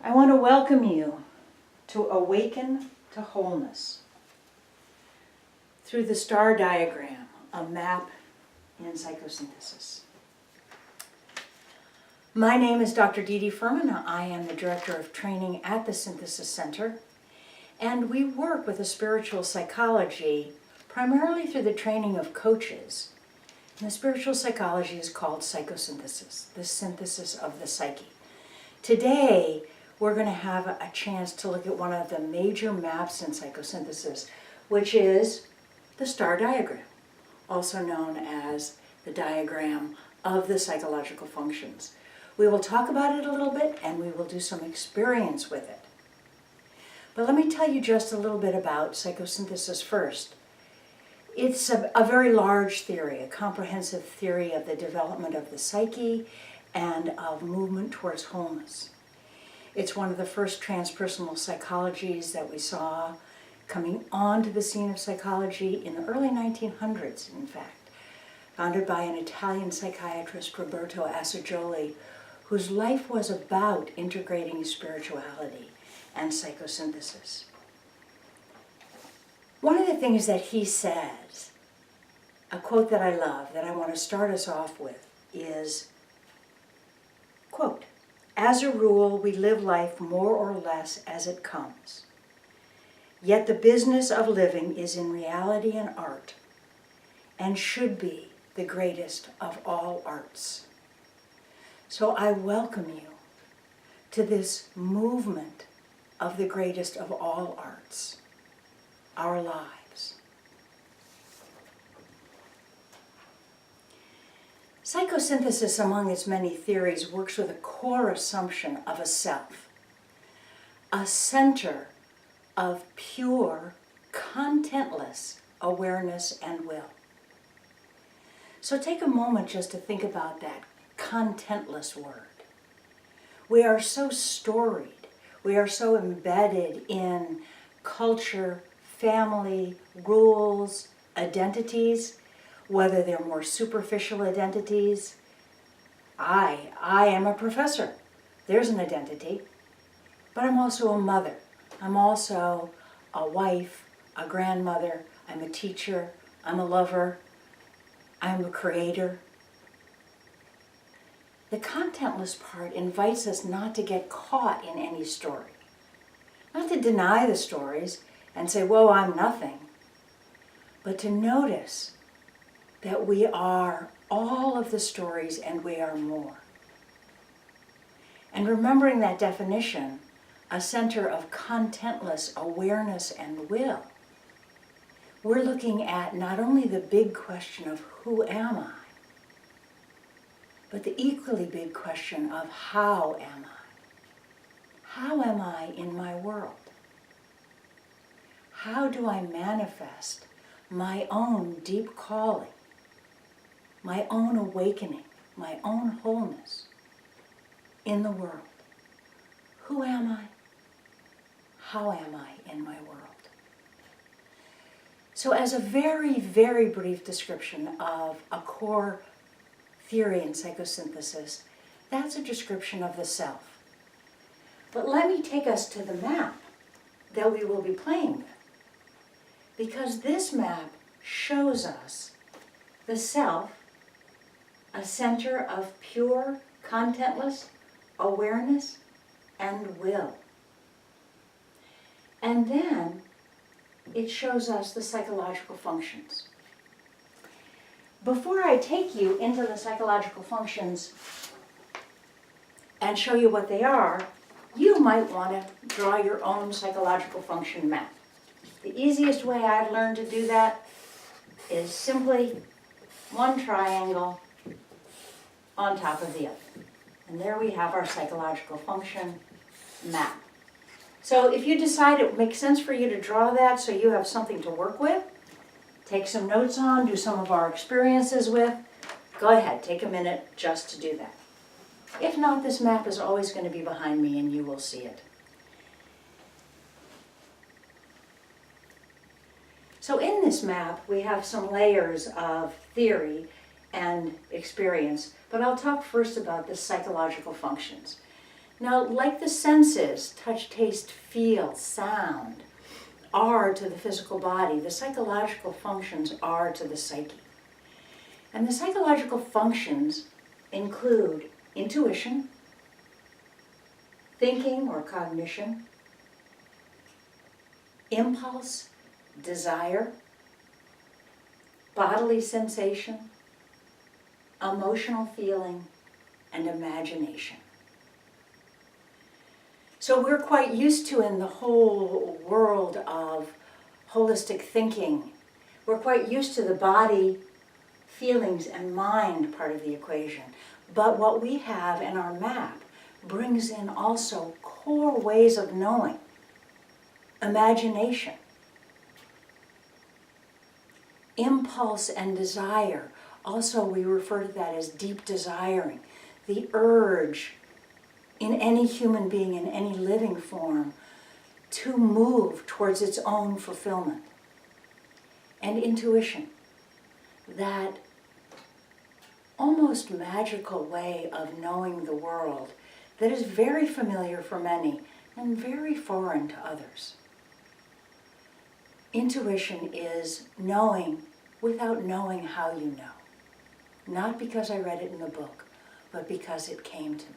I want to welcome you to Awaken to Wholeness through the star diagram, a map in psychosynthesis. My name is Dr. Didi Firman. I am the Director of Training at the Synthesis Center, and we work with a spiritual psychology primarily through the training of coaches. And the spiritual psychology is called psychosynthesis, the synthesis of the psyche. Today, we're going to have a chance to look at one of the major maps in psychosynthesis, which is the star diagram, also known as the diagram of the psychological functions. We will talk about it a little bit, and we will do some experience with it. But let me tell you just a little bit about psychosynthesis first. It's a very large theory, a comprehensive theory of the development of the psyche and of movement towards wholeness. It's one of the first transpersonal psychologies that we saw coming onto the scene of psychology in the early 1900s, in fact, founded by an Italian psychiatrist, Roberto Assagioli, whose life was about integrating spirituality and psychosynthesis. One of the things that he says, a quote that I love, that I want to start us off with, is, quote, "As a rule, we live life more or less as it comes. Yet the business of living is in reality an art, and should be the greatest of all arts." So I welcome you to this movement of the greatest of all arts, our lives. Psychosynthesis, among its many theories, works with a core assumption of a self, a center of pure, contentless awareness and will. So take a moment just to think about that contentless word. We are so storied, we are so embedded in culture, family, rules, identities, whether they're more superficial identities. I am a professor. There's an identity. But I'm also a mother. I'm also a wife, a grandmother. I'm a teacher. I'm a lover. I'm a creator. The contentless part invites us not to get caught in any story. Not to deny the stories and say, whoa, I'm nothing. But to notice that we are all of the stories and we are more. And remembering that definition, a center of contentless awareness and will, we're looking at not only the big question of who am I, but the equally big question of how am I? How am I in my world? How do I manifest my own deep calling, my own awakening, my own wholeness in the world? Who am I? How am I in my world? So as a very, very brief description of a core theory in psychosynthesis, that's a description of the self. But let me take us to the map that we will be playing with, because this map shows us the self, a center of pure, contentless awareness and will. And then it shows us the psychological functions. Before I take you into the psychological functions and show you what they are, you might want to draw your own psychological function map. The easiest way I've learned to do that is simply one triangle on top of the other. And there we have our psychological function map. So if you decide it makes sense for you to draw that so you have something to work with, take some notes on, do some of our experiences with, go ahead, take a minute just to do that. If not, this map is always going to be behind me and you will see it. So in this map, we have some layers of theory and experience, but I'll talk first about the psychological functions. Now, like the senses, touch, taste, feel, sound, are to the physical body, the psychological functions are to the psyche. And the psychological functions include intuition, thinking or cognition, impulse, desire, bodily sensation, emotional feeling, and imagination. So we're quite used to, in the whole world of holistic thinking, we're quite used to the body, feelings, and mind part of the equation. But what we have in our map brings in also core ways of knowing, imagination, impulse and desire. Also, we refer to that as deep desiring, the urge in any human being, in any living form, to move towards its own fulfillment. And intuition, that almost magical way of knowing the world that is very familiar for many and very foreign to others. Intuition is knowing without knowing how you know. Not because I read it in the book, but because it came to me.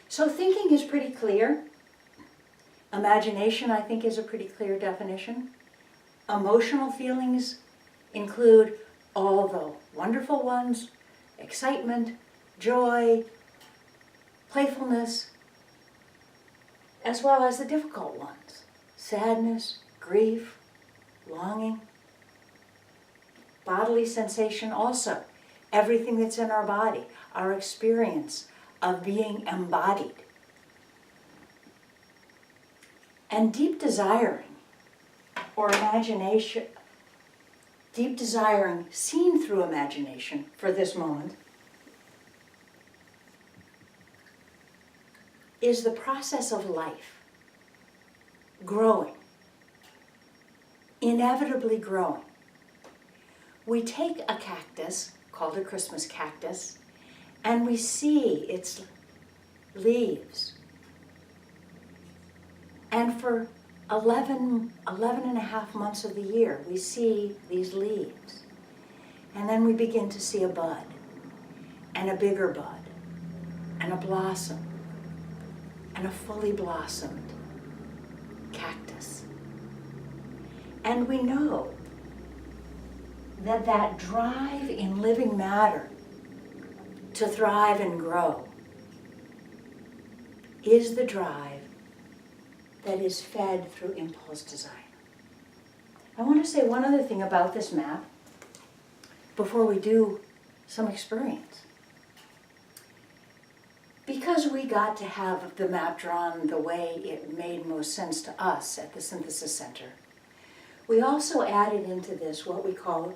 So thinking is pretty clear. Imagination, I think, is a pretty clear definition. Emotional feelings include all the wonderful ones, excitement, joy, playfulness, as well as the difficult ones, sadness, grief, longing. Bodily sensation also, everything that's in our body, our experience of being embodied. And deep desiring, or imagination, deep desiring seen through imagination for this moment, is the process of life, growing, inevitably growing. We take a cactus, called a Christmas cactus, and we see its leaves. And for 11 and a half months of the year, we see these leaves. And then we begin to see a bud, and a bigger bud, and a blossom, and a fully blossomed cactus. And we know that that drive in living matter to thrive and grow is the drive that is fed through impulse desire. I want to say one other thing about this map before we do some experience. Because we got to have the map drawn the way it made most sense to us at the Synthesis Center, we also added into this what we call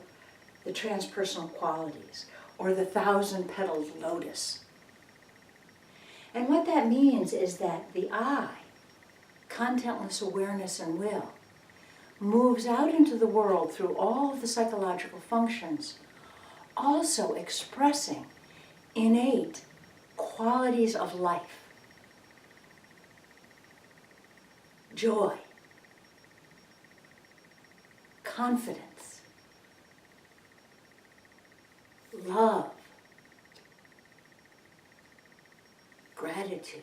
the transpersonal qualities, or the 1,000-petaled lotus. And what that means is that the I, contentless awareness and will, moves out into the world through all of the psychological functions, also expressing innate qualities of life. Joy, confidence, love, gratitude,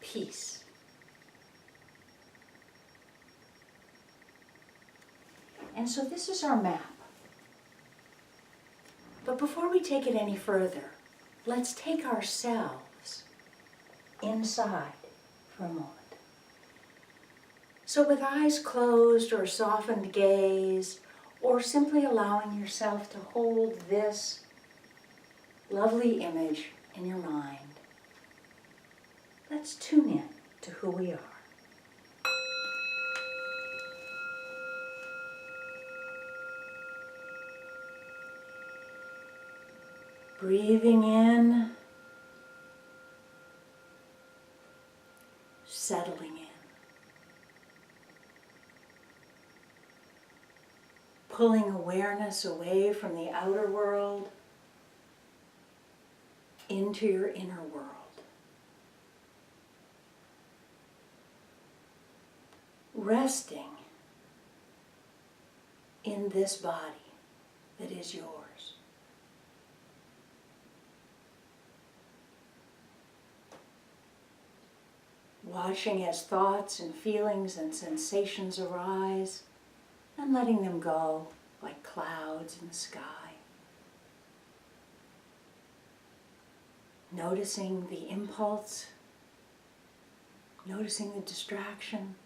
peace. And so this is our map. But before we take it any further, let's take ourselves inside for a moment. So with eyes closed or softened gaze, or simply allowing yourself to hold this lovely image in your mind, let's tune in to who we are. Breathing in, settling in. Pulling awareness away from the outer world into your inner world. Resting in this body that is yours. Watching as thoughts and feelings and sensations arise and letting them go like clouds in the sky. Noticing the impulse, noticing the distraction,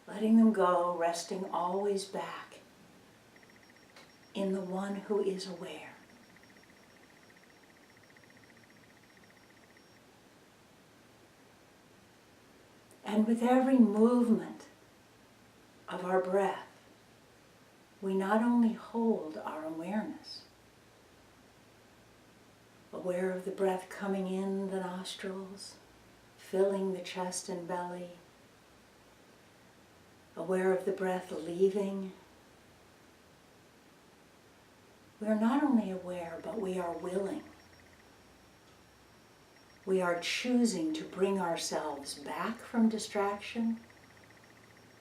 letting them go, resting always back in the one who is aware. And with every movement of our breath, we not only hold our awareness, aware of the breath coming in the nostrils, filling the chest and belly, aware of the breath leaving. We are not only aware, but we are willing. We are choosing to bring ourselves back from distraction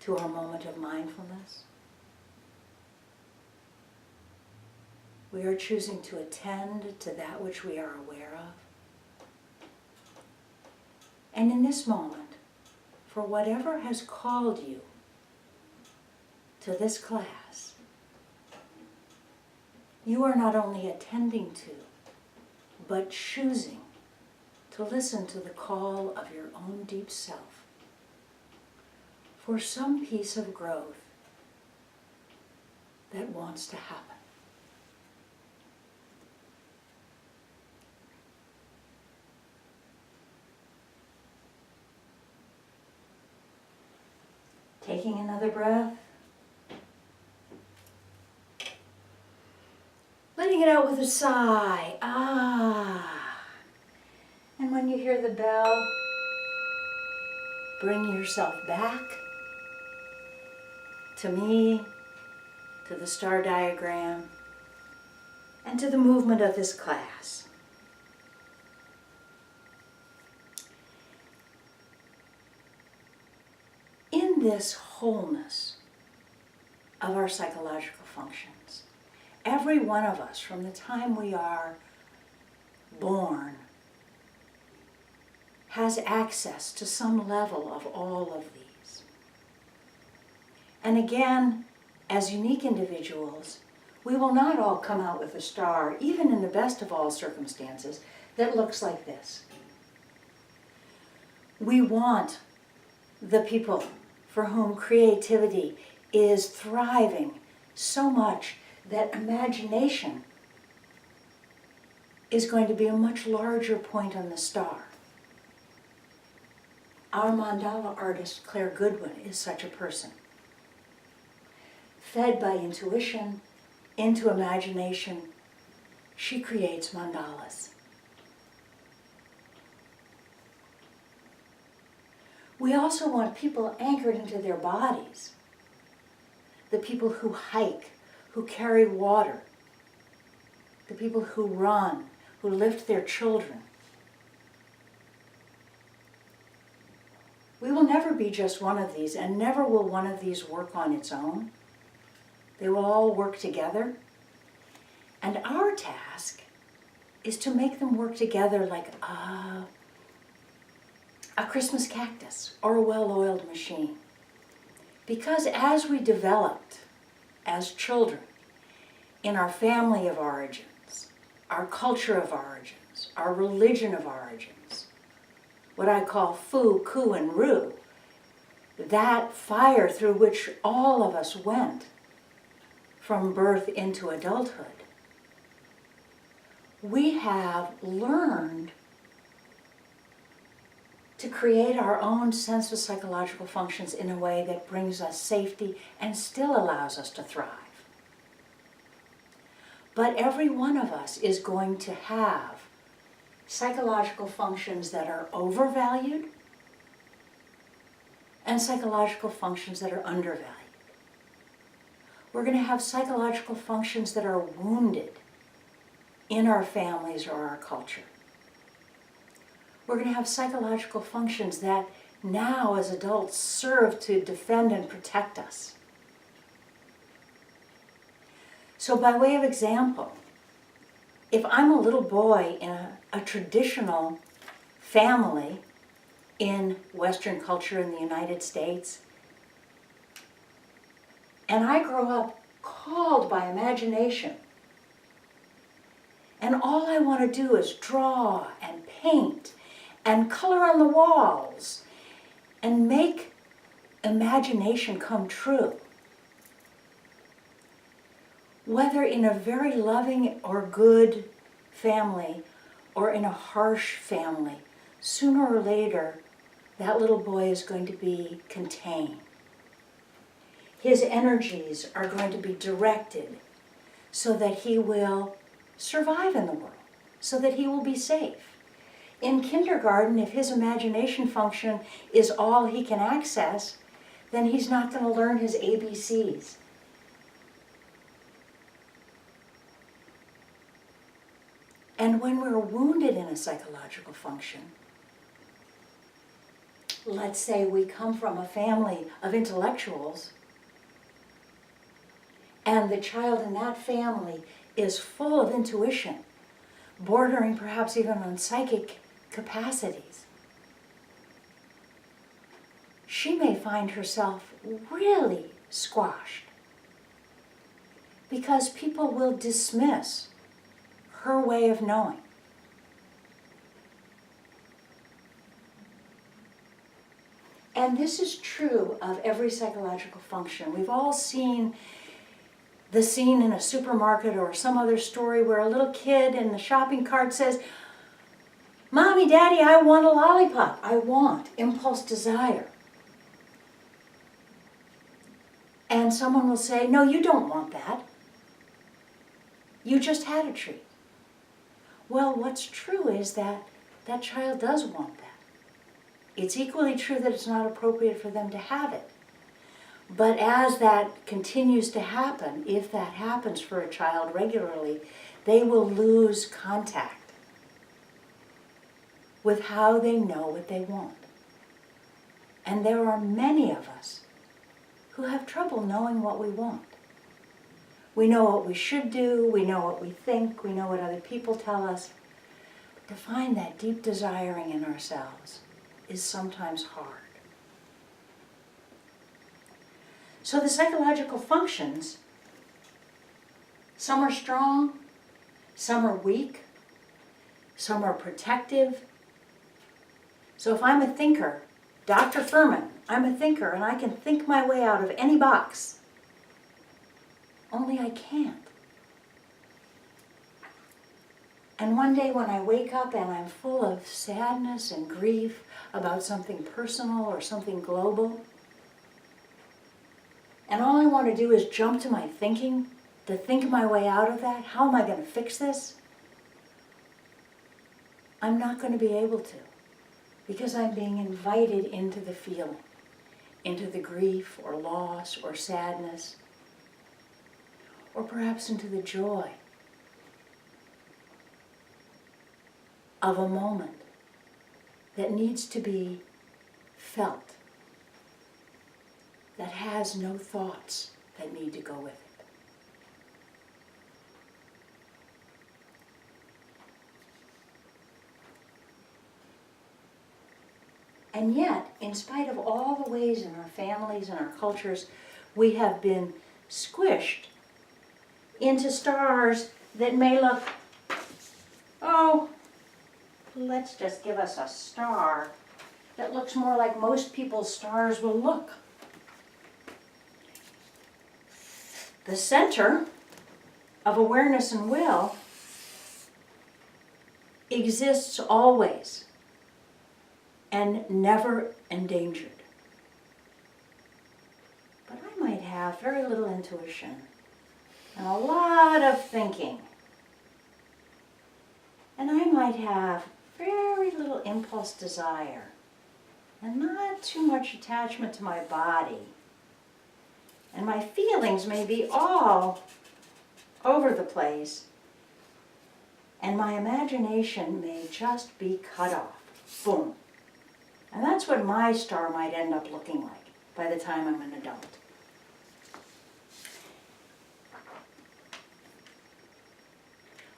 to our moment of mindfulness. We are choosing to attend to that which we are aware of. And in this moment, for whatever has called you to this class, you are not only attending to, but choosing to listen to the call of your own deep self for some piece of growth that wants to happen. Taking another breath. Letting it out with a sigh. Ah. And when you hear the bell, bring yourself back to me, to the star diagram, and to the movement of this class. In this wholeness of our psychological functions, every one of us, from the time we are born, has access to some level of all of these. And again, as unique individuals, we will not all come out with a star, even in the best of all circumstances, that looks like this. We want the people for whom creativity is thriving so much that imagination is going to be a much larger point on the star. Our mandala artist, Claire Goodwin, is such a person. Fed by intuition, into imagination, she creates mandalas. We also want people anchored into their bodies. The people who hike, who carry water, the people who run, who lift their children. We will never be just one of these, and never will one of these work on its own. They will all work together. And our task is to make them work together like a Christmas cactus or a well-oiled machine. Because as we developed as children in our family of origins, our culture of origins, our religion of origins, what I call Fu, Ku, and Ru, that fire through which all of us went from birth into adulthood, we have learned to create our own sense of psychological functions in a way that brings us safety and still allows us to thrive. But every one of us is going to have psychological functions that are overvalued and psychological functions that are undervalued. We're going to have psychological functions that are wounded in our families or our culture. We're going to have psychological functions that now as adults serve to defend and protect us. So by way of example, if I'm a little boy in a traditional family in Western culture in the United States, and I grow up called by imagination, and all I want to do is draw and paint and color on the walls and make imagination come true, whether in a very loving or good family or in a harsh family, sooner or later, that little boy is going to be contained. His energies are going to be directed so that he will survive in the world, so that he will be safe. In kindergarten, if his imagination function is all he can access, then he's not going to learn his ABCs. And when we're wounded in a psychological function, let's say we come from a family of intellectuals, and the child in that family is full of intuition, bordering perhaps even on psychic capacities, she may find herself really squashed because people will dismiss her way of knowing. And this is true of every psychological function. We've all seen the scene in a supermarket or some other story where a little kid in the shopping cart says, "Mommy, Daddy, I want a lollipop." I want, impulse, desire. And someone will say, "No, you don't want that. You just had a treat." Well, what's true is that that child does want that. It's equally true that it's not appropriate for them to have it. But as that continues to happen, if that happens for a child regularly, they will lose contact with how they know what they want. And there are many of us who have trouble knowing what we want. We know what we should do, we know what we think, we know what other people tell us. But to find that deep desiring in ourselves is sometimes hard. So the psychological functions, some are strong, some are weak, some are protective. So if I'm a thinker, Dr. Firman, I'm a thinker and I can think my way out of any box. Only I can't. And one day when I wake up and I'm full of sadness and grief about something personal or something global, and all I want to do is jump to my thinking, to think my way out of that. How am I going to fix this? I'm not going to be able to, because I'm being invited into the feeling, into the grief or loss or sadness, or perhaps into the joy of a moment that needs to be felt, that has no thoughts that need to go with it. And yet, in spite of all the ways in our families and our cultures we have been squished into stars that may look, oh, let's just give us a star that looks more like most people's stars will look. The center of awareness and will exists always and never endangered. But I might have very little intuition and a lot of thinking. And I might have very little impulse desire and not too much attachment to my body. And my feelings may be all over the place. and my imagination may just be cut off. Boom. And that's what my star might end up looking like by the time I'm an adult.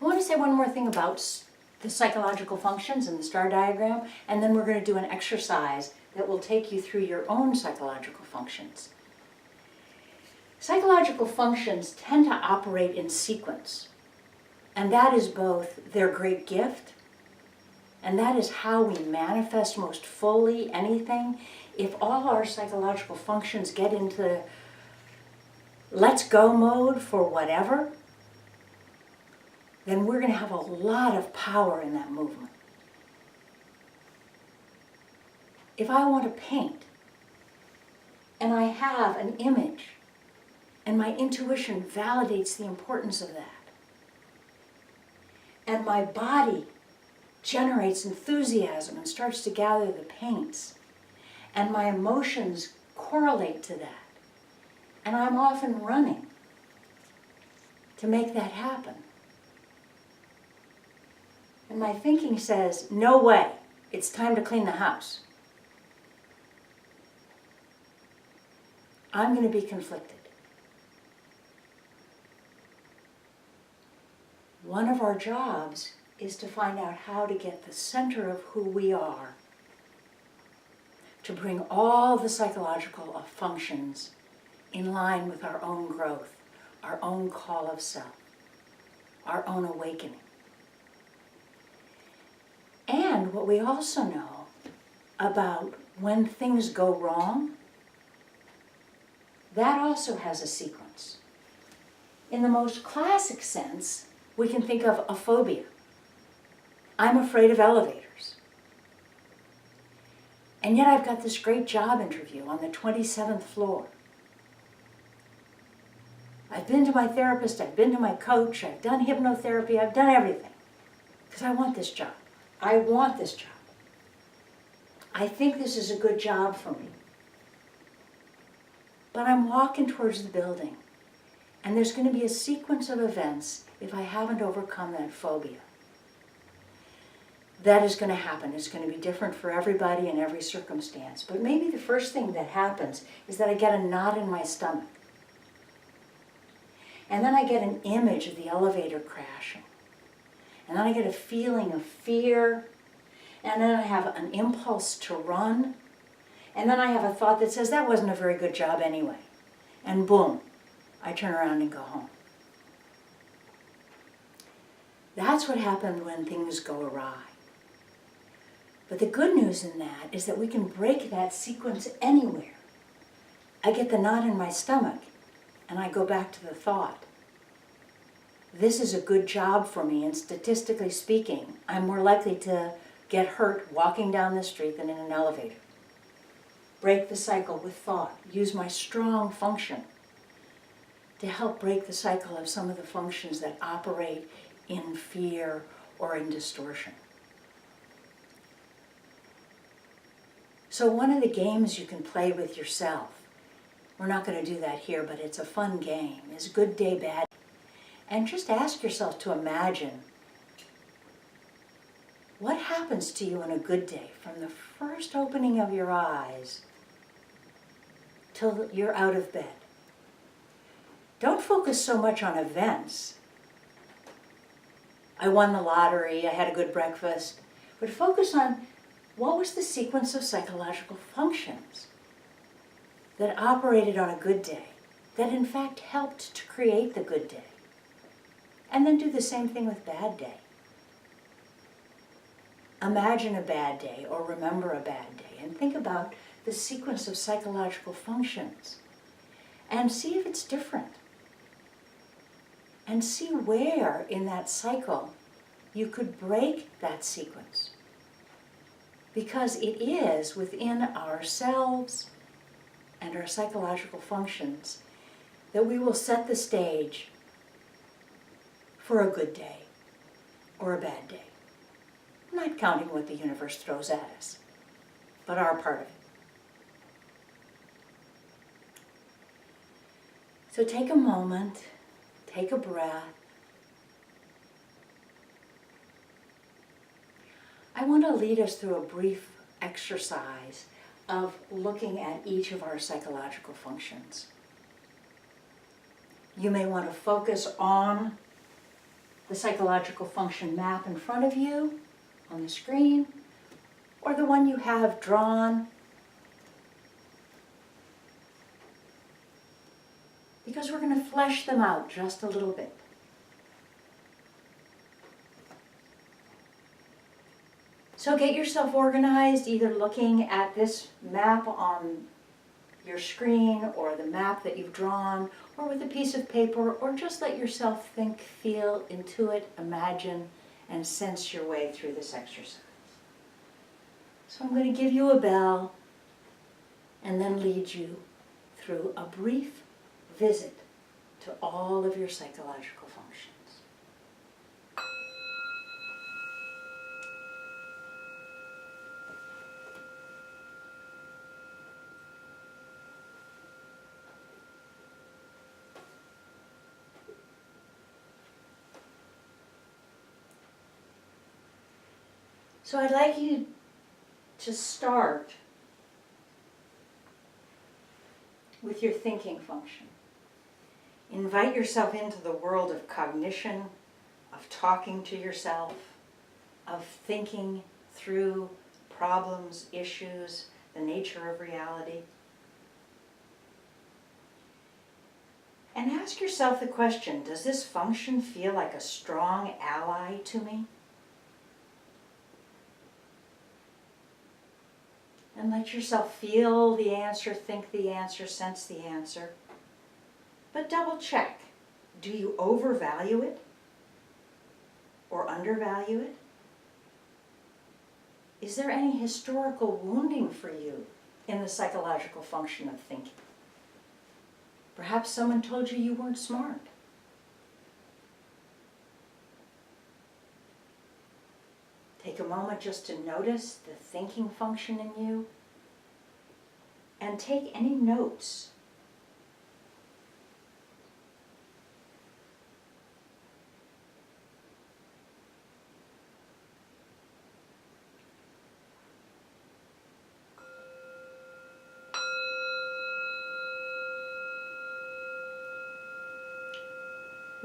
I want to say one more thing about the psychological functions in the star diagram, and then we're going to do an exercise that will take you through your own psychological functions. Psychological functions tend to operate in sequence, and that is both their great gift, and that is how we manifest most fully anything. If all our psychological functions get into let's go mode for whatever, then we're going to have a lot of power in that movement. If I want to paint, and I have an image, and my intuition validates the importance of that, and my body generates enthusiasm and starts to gather the paints, and my emotions correlate to that, and I'm often running to make that happen. And my thinking says, no way, it's time to clean the house. I'm going to be conflicted. One of our jobs is to find out how to get the center of who we are, to bring all the psychological functions in line with our own growth, our own call of self, our own awakening. And what we also know about when things go wrong, that also has a sequence. In the most classic sense, we can think of a phobia. I'm afraid of elevators. And yet I've got this great job interview on the 27th floor. I've been to my therapist, I've been to my coach, I've done hypnotherapy, I've done everything. Because I want this job. I want this job. I think this is a good job for me. But I'm walking towards the building, and there's going to be a sequence of events if I haven't overcome that phobia. That is going to happen. It's going to be different for everybody in every circumstance. But maybe the first thing that happens is that I get a knot in my stomach. And then I get an image of the elevator crashing. And then I get a feeling of fear. And then I have an impulse to run. And then I have a thought that says, that wasn't a very good job anyway. And boom, I turn around and go home. That's what happened when things go awry. But the good news in that is that we can break that sequence anywhere. I get the knot in my stomach, and I go back to the thought. This is a good job for me, and statistically speaking, I'm more likely to get hurt walking down the street than in an elevator. Break the cycle with thought. Use my strong function to help break the cycle of some of the functions that operate in fear or in distortion. So one of the games you can play with yourself, we're not going to do that here, but it's a fun game, is good day, bad day. And just ask yourself to imagine what happens to you on a good day from the first opening of your eyes till you're out of bed. Don't focus so much on events. I won the lottery, I had a good breakfast, but focus on what was the sequence of psychological functions that operated on a good day, that in fact helped to create the good day. And then do the same thing with bad day. Imagine a bad day or remember a bad day and think about the sequence of psychological functions and see if it's different. And see where in that cycle you could break that sequence. Because it is within ourselves and our psychological functions that we will set the stage for a good day or a bad day. Not counting what the universe throws at us, but our part of it. So take a moment, take a breath, I want to lead us through a brief exercise of looking at each of our psychological functions. You may want to focus on the psychological function map in front of you on the screen, or the one you have drawn, because we're going to flesh them out just a little bit. So get yourself organized, either looking at this map on your screen or the map that you've drawn, or with a piece of paper, or just let yourself think, feel, intuit, imagine, and sense your way through this exercise. So I'm going to give you a bell and then lead you through a brief visit to all of your psychological functions. So I'd like you to start with your thinking function. Invite yourself into the world of cognition, of talking to yourself, of thinking through problems, issues, the nature of reality. And ask yourself the question, does this function feel like a strong ally to me? And let yourself feel the answer, think the answer, sense the answer. But double check. Do you overvalue it or undervalue it? Is there any historical wounding for you in the psychological function of thinking? Perhaps someone told you you weren't smart. Take a moment just to notice the thinking function in you, and take any notes.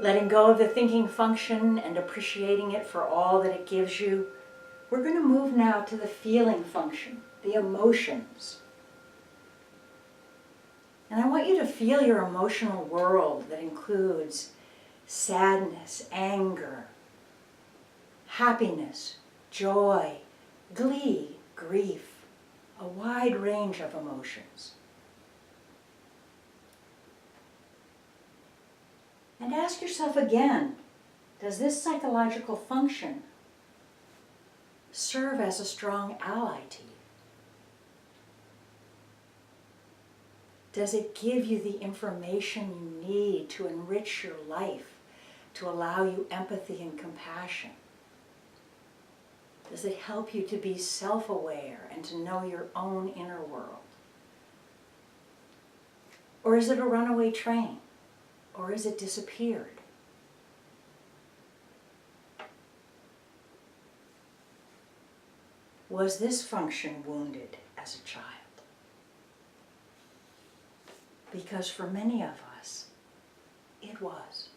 Letting go of the thinking function and appreciating it for all that it gives you, we're going to move now to the feeling function, the emotions. And I want you to feel your emotional world that includes sadness, anger, happiness, joy, glee, grief, a wide range of emotions. And ask yourself again, does this psychological function serve as a strong ally to you? Does it give you the information you need to enrich your life, to allow you empathy and compassion? Does it help you to be self-aware and to know your own inner world? Or is it a runaway train? Or is it disappeared? Was this function wounded as a child? Because for many of us, it was.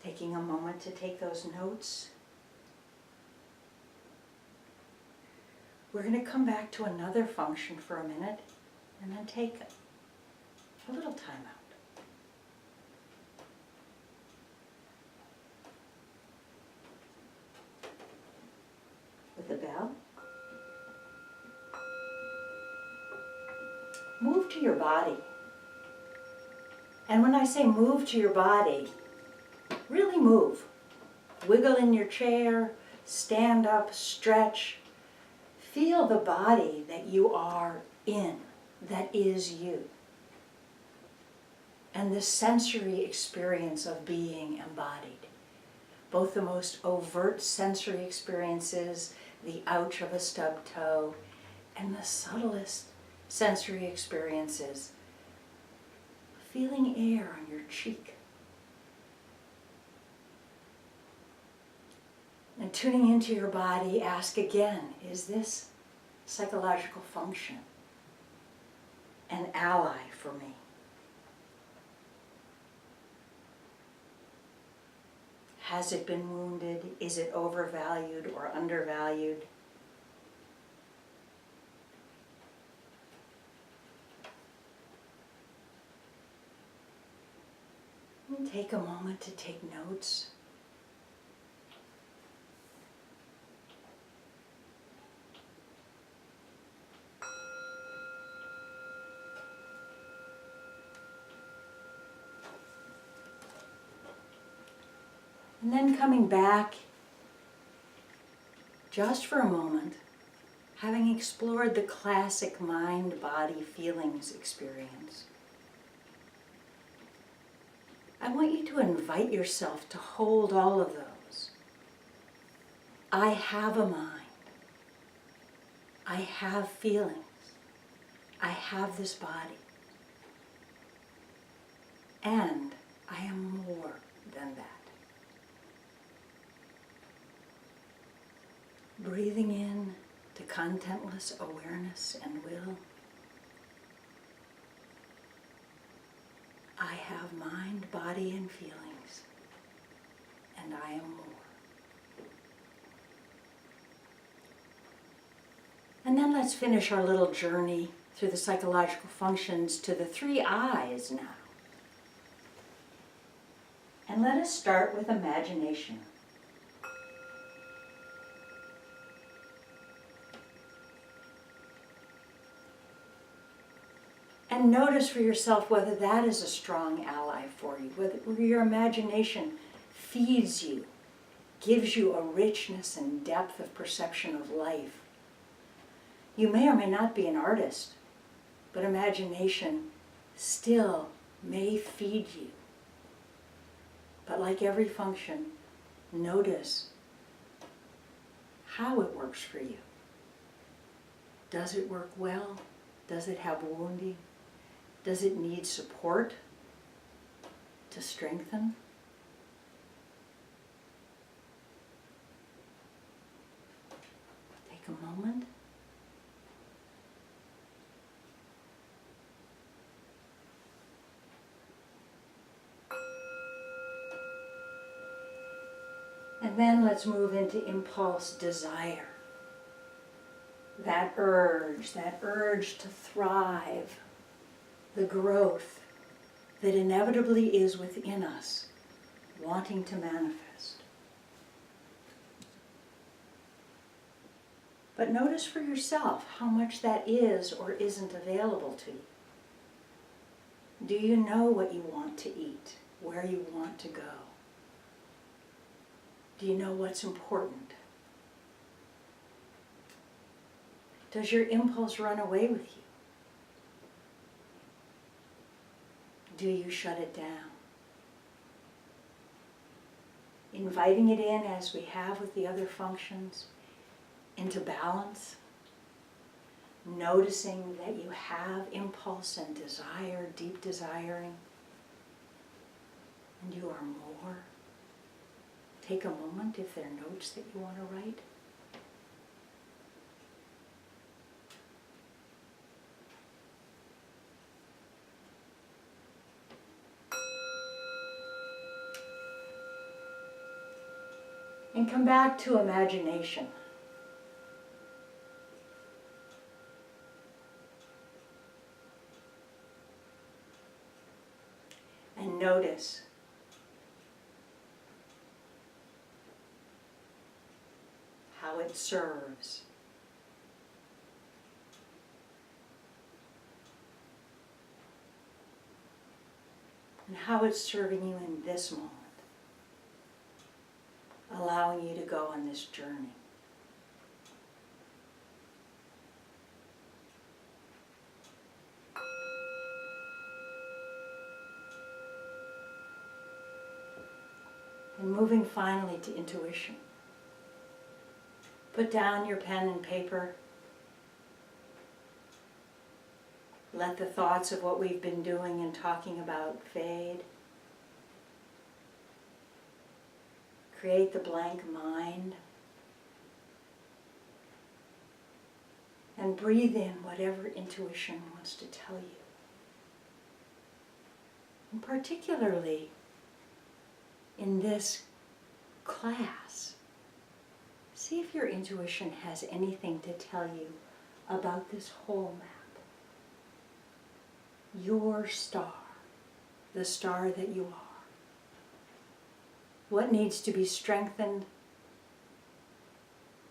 Taking a moment to take those notes. We're going to come back to another function for a minute and then take a little time out. With the bell, move to your body. And when I say move to your body, really move. Wiggle in your chair, stand up, stretch. Feel the body that you are in, that is you. And the sensory experience of being embodied. Both the most overt sensory experiences, the ouch of a stubbed toe, and the subtlest sensory experiences. feeling air on your cheek. And tuning into your body, ask again, is this psychological function an ally for me? Has it been wounded? Is it overvalued or undervalued? And take a moment to take notes. And then coming back, just for a moment, having explored the classic mind, body, feelings experience, I want you to invite yourself to hold all of those. I have a mind. I have feelings. I have this body. And I am more than that. Breathing in to contentless awareness and will. I have mind, body, and feelings, and I am more. And then let's finish our little journey through the psychological functions to the 3 I's now. And let us start with imagination. And notice for yourself whether that is a strong ally for you, whether your imagination feeds you, gives you a richness and depth of perception of life. You may or may not be an artist, but imagination still may feed you. But like every function, notice how it works for you. Does it work well? Does it have wounding? Does it need support to strengthen? Take a moment. And then let's move into impulse desire. That urge to thrive, the growth that inevitably is within us, wanting to manifest. But notice for yourself how much that is or isn't available to you. Do you know what you want to eat, where you want to go? Do you know what's important? Does your impulse run away with you? Do you shut it down? Inviting it in, as we have with the other functions, into balance. Noticing that you have impulse and desire, deep desiring, and you are more. Take a moment if there are notes that you want to write. And come back to imagination. And notice how it serves. And how it's serving you in this moment. Allowing you to go on this journey. And moving finally to intuition. Put down your pen and paper. Let the thoughts of what we've been doing and talking about fade. Create the blank mind. And breathe in whatever intuition wants to tell you. And particularly in this class, see if your intuition has anything to tell you about this whole map. Your star, the star that you are. What needs to be strengthened?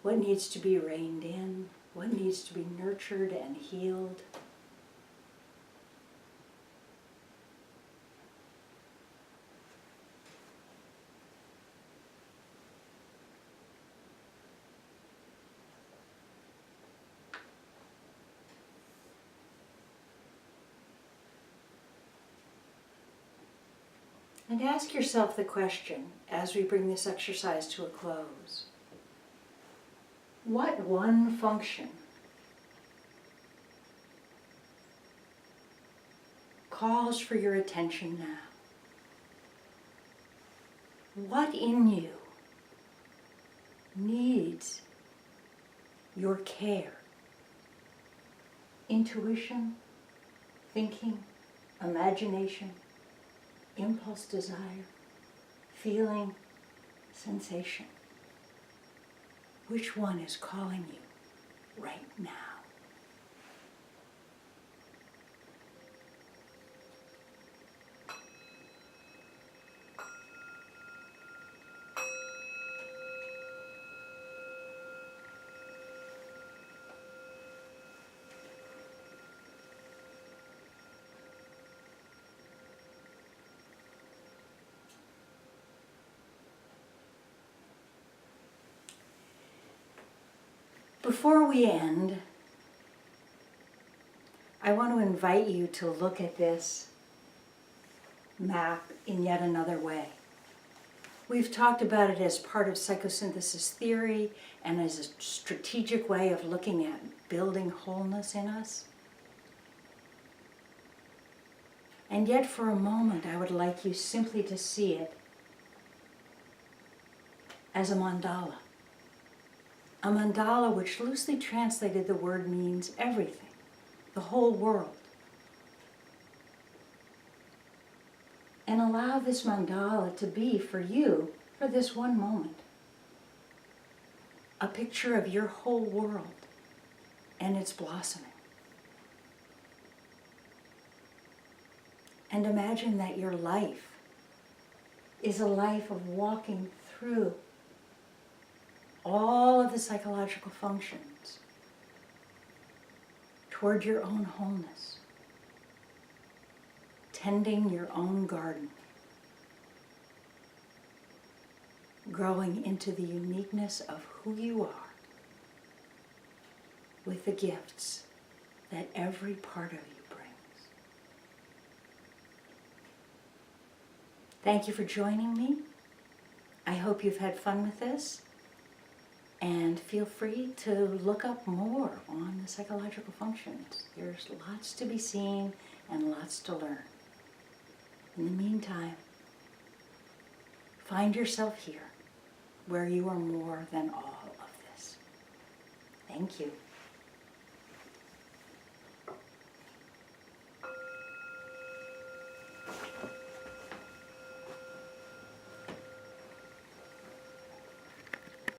What needs to be reined in? What needs to be nurtured and healed? And ask yourself the question, as we bring this exercise to a close, what one function calls for your attention now? What in you needs your care? Intuition, thinking, imagination, impulse, desire, feeling, sensation. Which one is calling you right now? Before we end, I want to invite you to look at this map in yet another way. We've talked about it as part of psychosynthesis theory and as a strategic way of looking at building wholeness in us. And yet for a moment, I would like you simply to see it as a mandala. A mandala, which loosely translated the word means everything, the whole world. And allow this mandala to be for you, for this one moment, a picture of your whole world and its blossoming. And imagine that your life is a life of walking through all of the psychological functions toward your own wholeness, tending your own garden, growing into the uniqueness of who you are with the gifts that every part of you brings. Thank you for joining me. I hope you've had fun with this. And feel free to look up more on the psychological functions. There's lots to be seen and lots to learn. In the meantime, find yourself here, where you are more than all of this. Thank you.